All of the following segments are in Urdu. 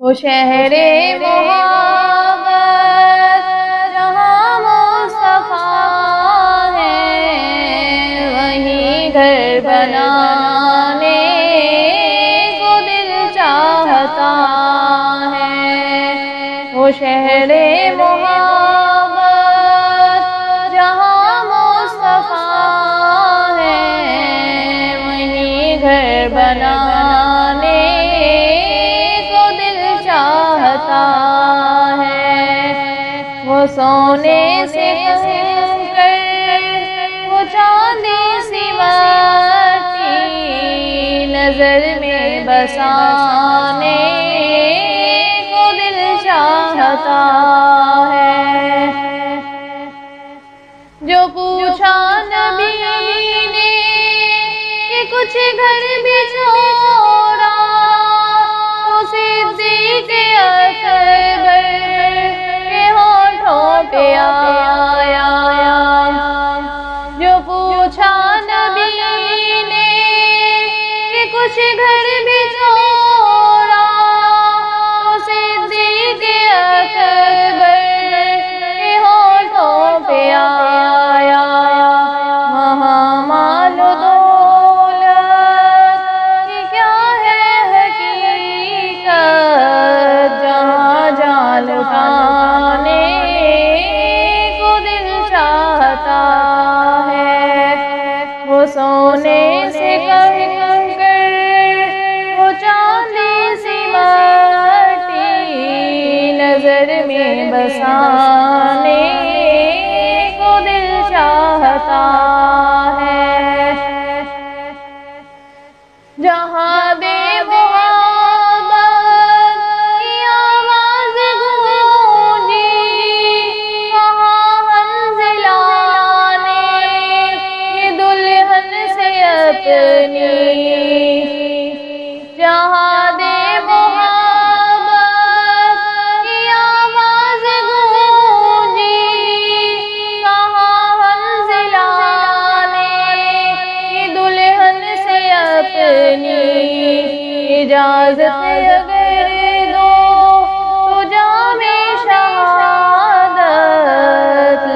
وہ شہر محبت جہاں مصطفیٰ ہے، وہیں گھر بنانے کو دل چاہتا ہے۔ وہ شہر محبت جہاں مصطفیٰ ہے، وہیں گھر بنانے وہ سونے سے کنکر وہ چاندی سی مٹی نظر میں بسانے کو دل چاہتا ہے۔ جو پوچھا نبی نے کہ کچھ گھر بھی چھوڑا، تو صدیق اکبر پہ آیا۔ جو پوچھا نبی نے کہ کچھ گھر بھی چھوڑا، تو صدیق اکبر کے ہونٹوں پہ آیا۔ وہاں مال و دولت کی کیا ہے حقیقت، جہاں جان لٹانے وہ سونے سے کنکر وہ چاندی سی مٹی نظر میں بسانے کو دل چاہتا ہے۔ جہاں دے جہاں دے محبت کی آواز گونجی، کہاں منزل آنے کی دلہن سے اپنی اجازت اگر دو تو جام شہادت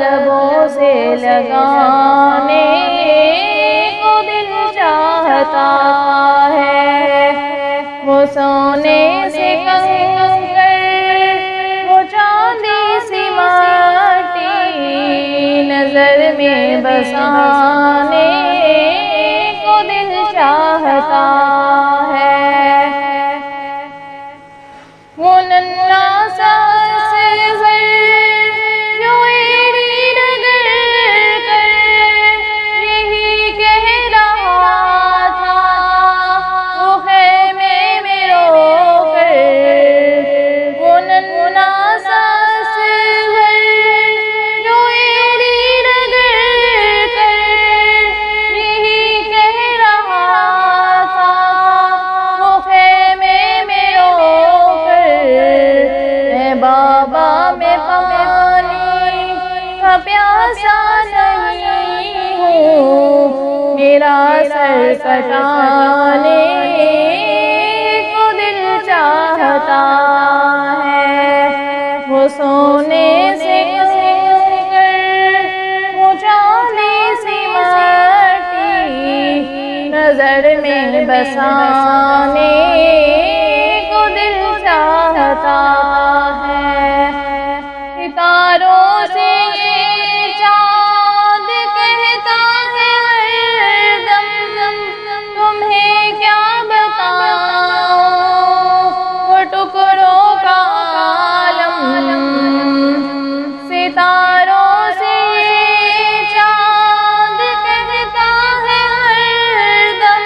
لبوں سے لگانے کو دل چاہتا ہے۔ وہ سونے سے کنکر وہ چاندی سی مٹی نظر میں بسانے کو دل چاہتا ہے۔ وہ ننھا سا اصغر جو ایڑی رگڑ کر یہی کہہ رہا تھا، وہ خیمے میں رو کر۔ وہ ننھا سا اصغر جو ایڑی رگڑ کر یہی کہہ رہا تھا، وہ خیمے میں رو کر۔ اے بابا میں پانی کا پیاسا نہیں ہوں، میرا سر کٹانے کو دل چاہتا ہے۔ وہ سونے سے کنکر وہ چاندی سی مٹی نظر میں بسانے کو دل چاہتا ہے۔ ستاروں سے یہ چاند کہتا ہے ہر دم، تمہیں کیا بتاؤں وہ ٹکڑوں کا عالم۔ ستاروں سے یہ چاند کہتا ہے ہر دم،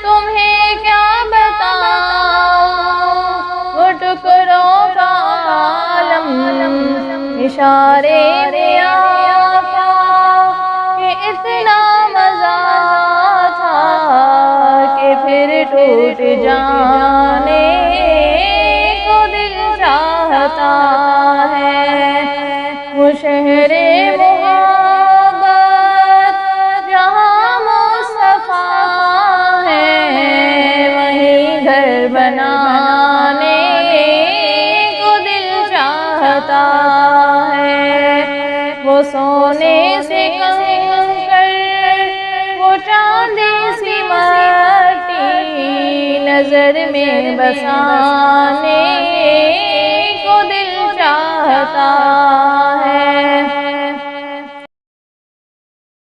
تمہیں کیا بتاؤں وہ ٹکڑوں کا عالم۔ اشارے میں آقا کہ اتنا مزہ تھا کہ پھر ٹوٹ جانے کو دل چاہتا ہے۔ وہ شہر محبت جہاں مصطفیٰ ہے، وہیں گھر بنانے سونے سے کنکر وہ چاندی سی مٹی نظر میں بسانے